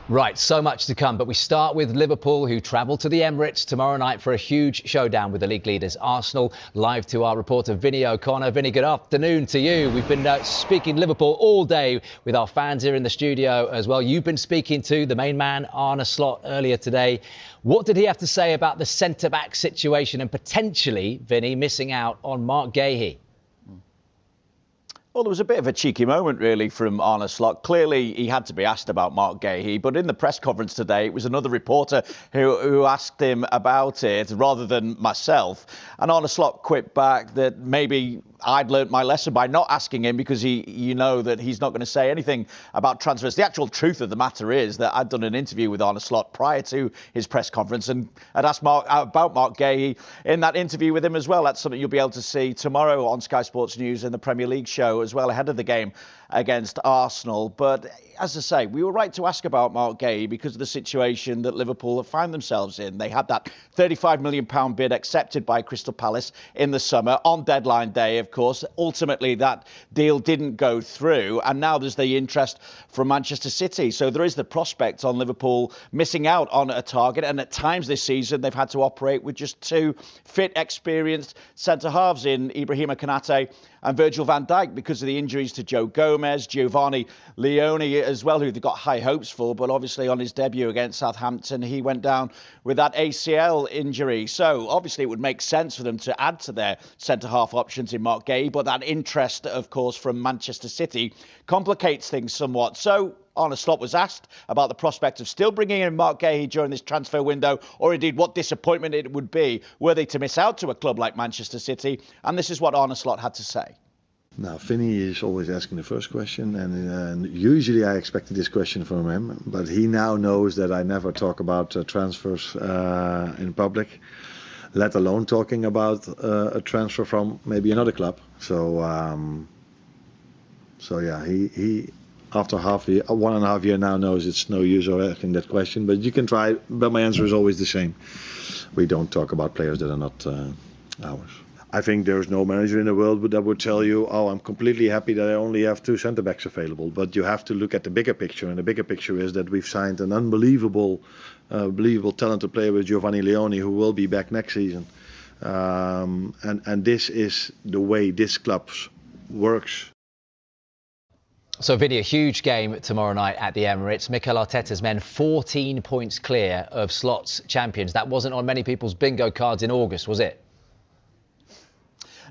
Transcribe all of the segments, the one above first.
Right, so much to come, but we start with Liverpool, who travel to the Emirates tomorrow night for a huge showdown with the league leaders Arsenal. Live to our reporter Vinny O'Connor. Vinny, good afternoon to you. We've been speaking Liverpool all day with our fans here in the studio as well. You've been speaking to the main man, Arne Slot, earlier today. What did he have to say about the centre-back situation and potentially, Vinny, missing out on Marc Guehi? Well, there was a bit of a cheeky moment, really, from Arne Slot. Clearly, he had to be asked about Marc Guehi, but in the press conference today, it was another reporter who asked him about it, rather than myself. And Arne Slot quipped back that maybe I'd learnt my lesson by not asking him, because you know that he's not going to say anything about transfers. The actual truth of the matter is that I'd done an interview with Arne Slot prior to his press conference, and I'd asked about Marc Guehi in that interview with him as well. That's something you'll be able to see tomorrow on Sky Sports News in the Premier League show as well, ahead of the game against Arsenal. But as I say, we were right to ask about Marc Guehi because of the situation that Liverpool have found themselves in. They had that £35 million bid accepted by Crystal Palace in the summer on deadline day, of course. Ultimately, that deal didn't go through, and now there's the interest from Manchester City. So there is the prospect on Liverpool missing out on a target, and at times this season they've had to operate with just two fit, experienced centre-halves in Ibrahima Konate and Virgil van Dijk because of the injuries to Joe Gomez, Giovanni Leone as well, who they've got high hopes for, but obviously on his debut against Southampton, he went down with that ACL injury. So obviously it would make sense for them to add to their centre-half options in Marc Guehi, but that interest, of course, from Manchester City complicates things somewhat. So Arne Slot was asked about the prospect of still bringing in Marc Guehi during this transfer window, or indeed what disappointment it would be were they to miss out to a club like Manchester City. And this is what Arne Slot had to say. Now, Vinny is always asking the first question, and usually I expected this question from him, but he now knows that I never talk about transfers in public, let alone talking about a transfer from maybe another club. So yeah, he after 1.5 years now knows it's no use of asking that question, but you can try, but my answer is always the same. We don't talk about players that are not ours. I think there's no manager in the world that would tell you, oh, I'm completely happy that I only have 2 centre-backs available. But you have to look at the bigger picture, and the bigger picture is that we've signed an unbelievable talented player with Giovanni Leone, who will be back next season. And this is the way this club works. So, Vinny, a huge game tomorrow night at the Emirates. Mikel Arteta's men 14 points clear of Slot's champions. That wasn't on many people's bingo cards in August, was it?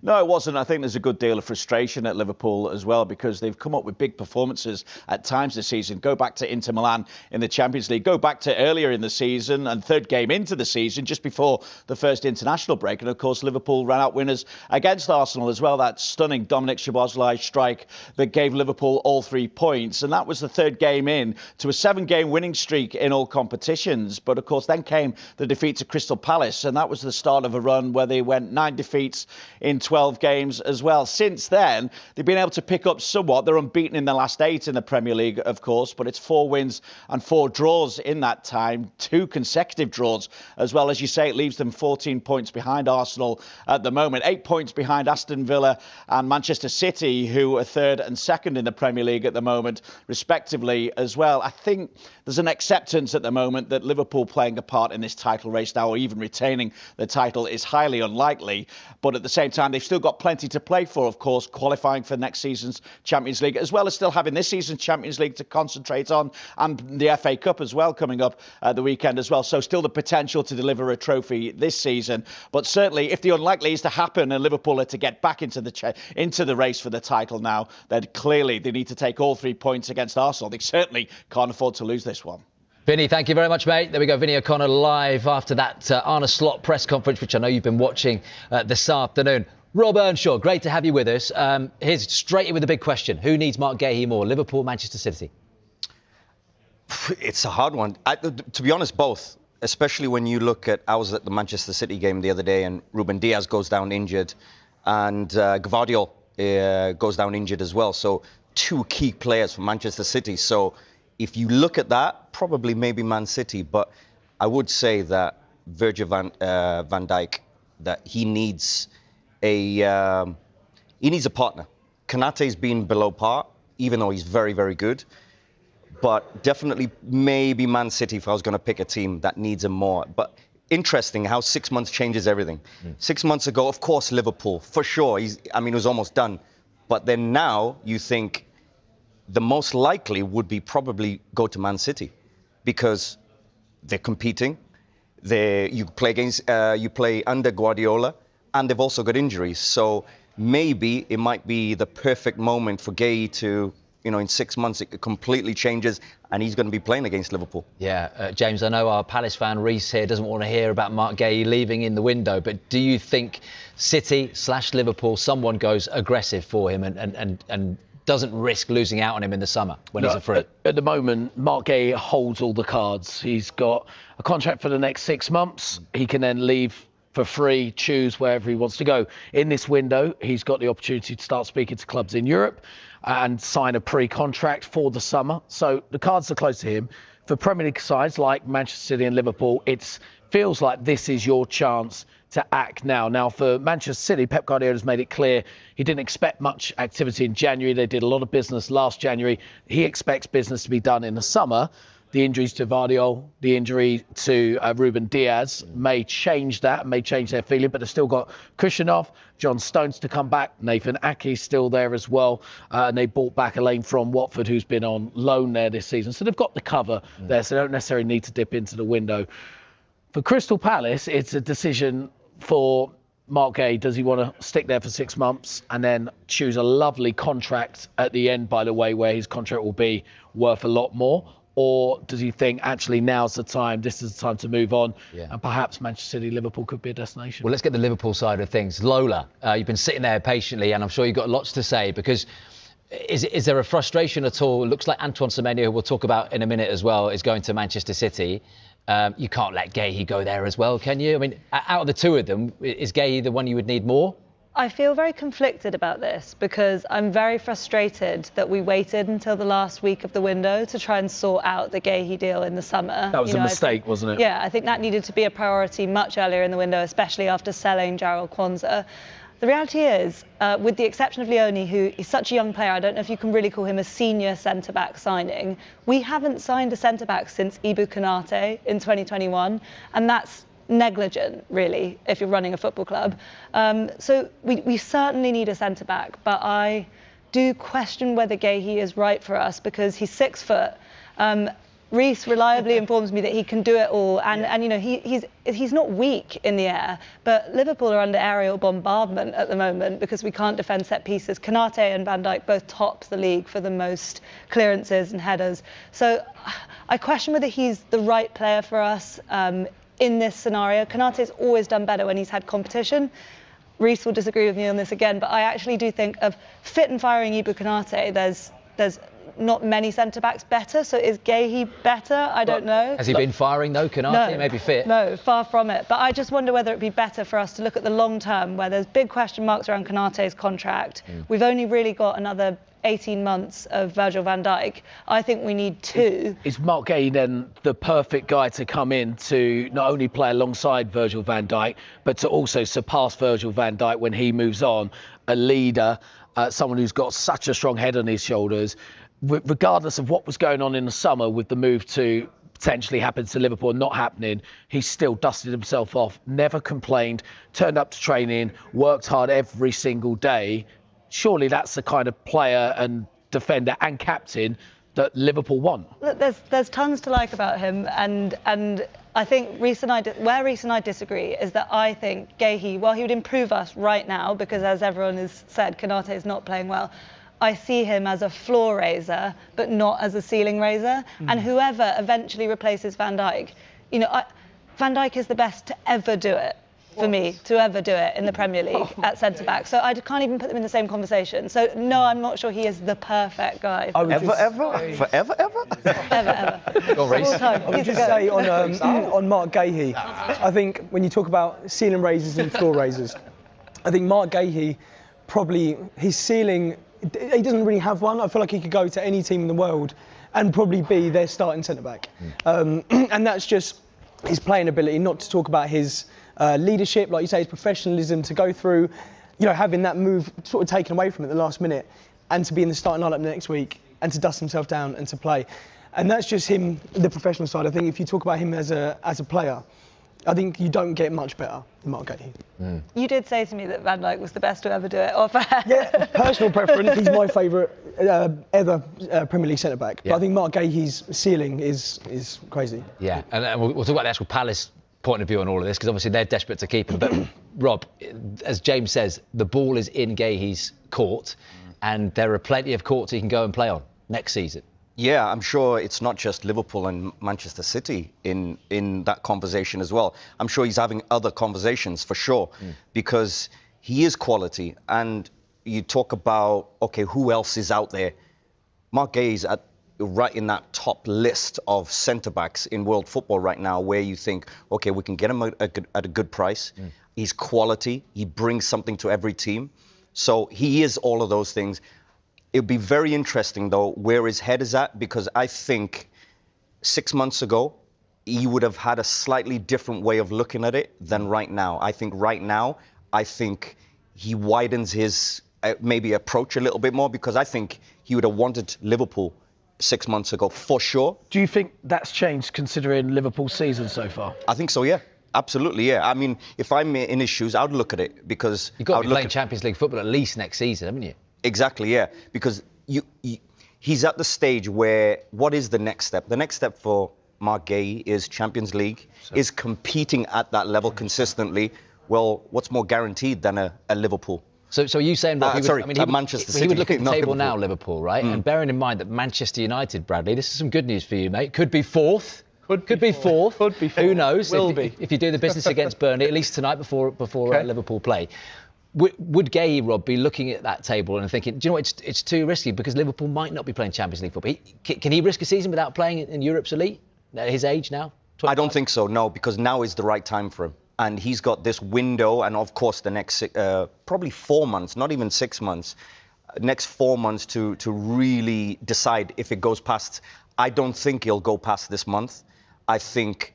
No, it wasn't. I think there's a good deal of frustration at Liverpool as well, because they've come up with big performances at times this season. Go back to Inter Milan in the Champions League. Go back to earlier in the season and third game into the season, just before the first international break. And, of course, Liverpool ran out winners against Arsenal as well. That stunning Dominic Szoboszlai strike that gave Liverpool all 3 points. And that was the third game in to a 7-game winning streak in all competitions. But, of course, then came the defeat to Crystal Palace. And that was the start of a run where they went 9 defeats in 12 games as well. Since then, they've been able to pick up somewhat. They're unbeaten in the last 8 in the Premier League, of course, but it's 4 wins and 4 draws in that time, 2 consecutive draws as well. As you say, it leaves them 14 points behind Arsenal at the moment, 8 points behind Aston Villa and Manchester City, who are 3rd and 2nd in the Premier League at the moment, respectively as well. I think there's an acceptance at the moment that Liverpool playing a part in this title race now, or even retaining the title, is highly unlikely. But at the same time, they've still got plenty to play for, of course, qualifying for next season's Champions League, as well as still having this season's Champions League to concentrate on, and the FA Cup as well coming up the weekend as well. So still the potential to deliver a trophy this season. But certainly, if the unlikely is to happen and Liverpool are to get back into the race for the title now, then clearly they need to take all 3 points against Arsenal. They certainly can't afford to lose this one. Vinny, thank you very much, mate. There we go, Vinny O'Connor live after that Arne Slot press conference, which I know you've been watching this afternoon. Rob Earnshaw, great to have you with us. Here's straight in with the big question. Who needs Marc Guehi more, Liverpool, Manchester City? It's a hard one. To be honest, both. Especially when you look at, I was at the Manchester City game the other day, and Ruben Diaz goes down injured, and Gvardiol goes down injured as well. So 2 key players for Manchester City. So if you look at that, probably maybe Man City. But I would say that Virgil van Dijk, that he needs a partner. Konate's been below par, even though he's very, very good. but definitely maybe Man City if I was going to pick a team that needs him more. But interesting how 6 months changes everything. 6 months ago, of course, Liverpool, for sure. It was almost done. But then now you think the most likely would be probably go to Man City because they're competing. You play under Guardiola, and they've also got injuries. So maybe it might be the perfect moment for Guehi to, in 6 months it completely changes, and he's going to be playing against Liverpool. Yeah, James, I know our Palace fan Reece here doesn't want to hear about Marc Guehi leaving in the window, but do you think City/Liverpool, someone goes aggressive for him and doesn't risk losing out on him in the summer when he's a free? At the moment, Marc Guehi holds all the cards. He's got a contract for the next 6 months. He can then leave for free, choose wherever he wants to go. In this window, he's got the opportunity to start speaking to clubs in Europe and sign a pre-contract for the summer. So the cards are close to him. For Premier League sides like Manchester City and Liverpool, it feels like this is your chance to act now. Now, for Manchester City, Pep Guardiola has made it clear he didn't expect much activity in January. They did a lot of business last January. He expects business to be done in the summer. The injuries to Vardiol, the injury to Ruben Diaz may change that, may change their feeling, but they've still got Kushinov, John Stones to come back, Nathan Ake's still there as well, and they bought back Elaine from Watford, who's been on loan there this season. So they've got the cover there, so they don't necessarily need to dip into the window. For Crystal Palace, it's a decision for Marc Guehi. Does he want to stick there for 6 months and then choose a lovely contract at the end, by the way, where his contract will be worth a lot more? Or does he think, actually, now's the time, this is the time to move on, and perhaps Manchester City, Liverpool could be a destination? Well, let's get the Liverpool side of things. Lola, you've been sitting there patiently, and I'm sure you've got lots to say, because is there a frustration at all? It looks like Antoine Semenyo, who we'll talk about in a minute as well, is going to Manchester City. You can't let Guehi go there as well, can you? I mean, out of the two of them, is Guehi the one you would need more? I feel very conflicted about this because I'm very frustrated that we waited until the last week of the window to try and sort out the Guehi deal in the summer. That was a mistake, wasn't it? Yeah, I think that needed to be a priority much earlier in the window, especially after selling Jarrell Kwanzaa. The reality is, with the exception of Leone, who is such a young player, I don't know if you can really call him a senior centre-back signing, we haven't signed a centre-back since Ibou Konate in 2021, and that's negligent, really, if you're running a football club. So we certainly need a centre-back, but I do question whether Guehi is right for us because he's 6 foot. Reece reliably informs me that he can do it all, and he's not weak in the air, but Liverpool are under aerial bombardment at the moment because we can't defend set pieces. Konate and Van Dijk both top the league for the most clearances and headers. So I question whether he's the right player for us in this scenario. Konate's always done better when he's had competition. Reece will disagree with me on this again, but I actually do think of fit and firing Ibou Konate, there's not many centre-backs better, so is Guehi better? I don't know. Has he been firing though, Konate? No, Maybe fit? No, far from it. But I just wonder whether it'd be better for us to look at the long term, where there's big question marks around Konate's contract. We've only really got another 18 months of Virgil van Dijk. I think we need 2. Is Marc Guehi then the perfect guy to come in to not only play alongside Virgil van Dijk, but to also surpass Virgil van Dijk when he moves on? A leader, someone who's got such a strong head on his shoulders. Regardless of what was going on in the summer with the move to potentially happen to Liverpool not happening, he still dusted himself off, never complained, turned up to training, worked hard every single day. Surely that's the kind of player and defender and captain that Liverpool want. Look, there's tons to like about him, and I think where Reece and I disagree is that I think Guehi, while he would improve us right now, because as everyone has said, Konate is not playing well, I see him as a floor raiser, but not as a ceiling raiser. And whoever eventually replaces Van Dijk, Van Dijk is the best to ever do it. For me, to ever do it in the Premier League at centre-back. So I can't even put them in the same conversation. So, no, I'm not sure he is the perfect guy. Ever? Forever, ever? Ever. Go on, Reece. I would just say on Marc Guehi, I think when you talk about ceiling raisers and floor raisers, I think Marc Guehi, probably his ceiling, he doesn't really have one. I feel like he could go to any team in the world and probably be their starting centre-back. And that's just his playing ability, not to talk about his leadership, like you say, his professionalism, to go through, having that move sort of taken away from him at the last minute and to be in the starting lineup next week and to dust himself down and to play. And that's just him, the professional side. I think if you talk about him as a player, I think you don't get much better than Marc Guehi. You did say to me that Van Dijk was the best to ever do it off air. Yeah, personal preference. He's my favourite ever Premier League centre back. Yeah. But I think Marc Guehi's ceiling is crazy. Yeah, and we'll talk about the actual Palace point of view on all of this, because obviously they're desperate to keep him. But Rob, as James says, the ball is in Guehi's court, and there are plenty of courts he can go and play on next season. Yeah, I'm sure it's not just Liverpool and Manchester City in that conversation as well. I'm sure he's having other conversations for sure, because he is quality. And you talk about, okay, who else is out there? Marc Guehi's right in that top list of centre-backs in world football right now, where you think, okay, we can get him at a good price. He's quality. He brings something to every team. So he is all of those things. It'll be very interesting, though, where his head is at, because I think 6 months ago, he would have had a slightly different way of looking at it than right now. I think right now, he widens his maybe approach a little bit more, because I think he would have wanted Liverpool 6 months ago, for sure. Do you think that's changed considering Liverpool's season so far? I think so, yeah. Absolutely, yeah. I mean, if I'm in his shoes, I would look at it, because You've got to be playing Champions League football at least next season, haven't you? Exactly, yeah. Because he's at the stage where, what is the next step? The next step for Marc Guehi is Champions League, is competing at that level consistently. Well, what's more guaranteed than a Liverpool? So are you saying, Rob, Manchester City, he would look at the table Liverpool. now, Liverpool, right? And bearing in mind that Manchester United, Bradley, this is some good news for you, mate. Could be fourth. Could be fourth. Who knows? If you do the business against Burnley, at least tonight before Liverpool play. Would Guehi, Rob, be looking at that table and thinking, do you know what, it's too risky because Liverpool might not be playing Champions League football? Can he risk a season without playing in Europe's elite at his age now? 25? I don't think so, no, because now is the right time for him. And he's got this window, and of course the next probably 4 months, not even 6 months, next 4 months to really decide if it goes past. I don't think he'll go past this month. I think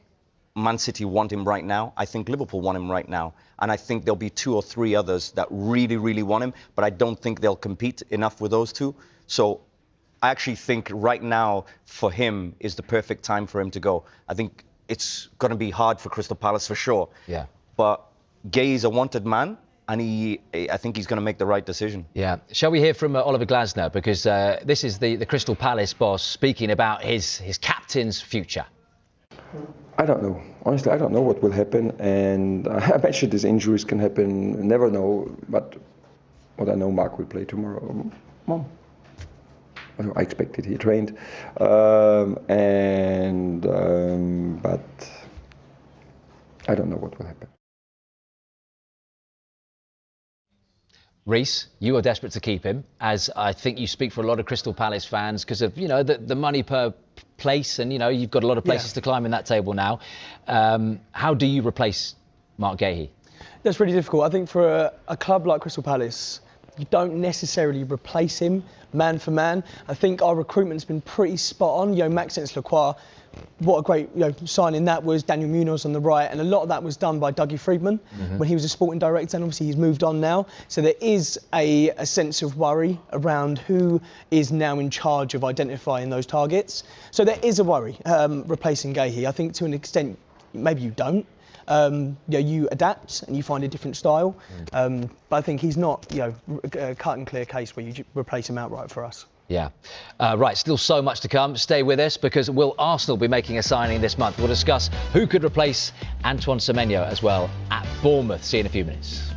Man City want him right now. I think Liverpool want him right now. And I think there'll be 2 or 3 others that really, really want him, but I don't think they'll compete enough with those 2. So I actually think right now for him is the perfect time for him to go. I think it's going to be hard for Crystal Palace for sure. Yeah. But Guehi is a wanted man, and I think he's going to make the right decision. Yeah. Shall we hear from Oliver Glasner? Because this is the Crystal Palace boss speaking about his captain's future. I don't know. Honestly, I don't know what will happen. And I mentioned these injuries can happen. Never know. But what I know, Marc will play tomorrow. Well, I expected he trained. But I don't know what will happen. Reece, you are desperate to keep him, as I think you speak for a lot of Crystal Palace fans, because of the money per place, and you've got a lot of places to climb in that table now. How do you replace Marc Guehi? That's really difficult. I think for a club like Crystal Palace, you don't necessarily replace him man for man. I think our recruitment's been pretty spot on. Maxence Lacroix, what a great signing that was. Daniel Munoz on the right, and a lot of that was done by Dougie Freedman when he was a sporting director, and obviously he's moved on now. So there is a sense of worry around who is now in charge of identifying those targets. So there is a worry replacing Guehi. I think to an extent maybe you don't. You adapt and you find a different style. But I think he's not a cut and clear case where you replace him outright for us. Yeah. Right, still so much to come. Stay with us, because will Arsenal be making a signing this month? We'll discuss who could replace Antoine Semenyo as well at Bournemouth. See you in a few minutes.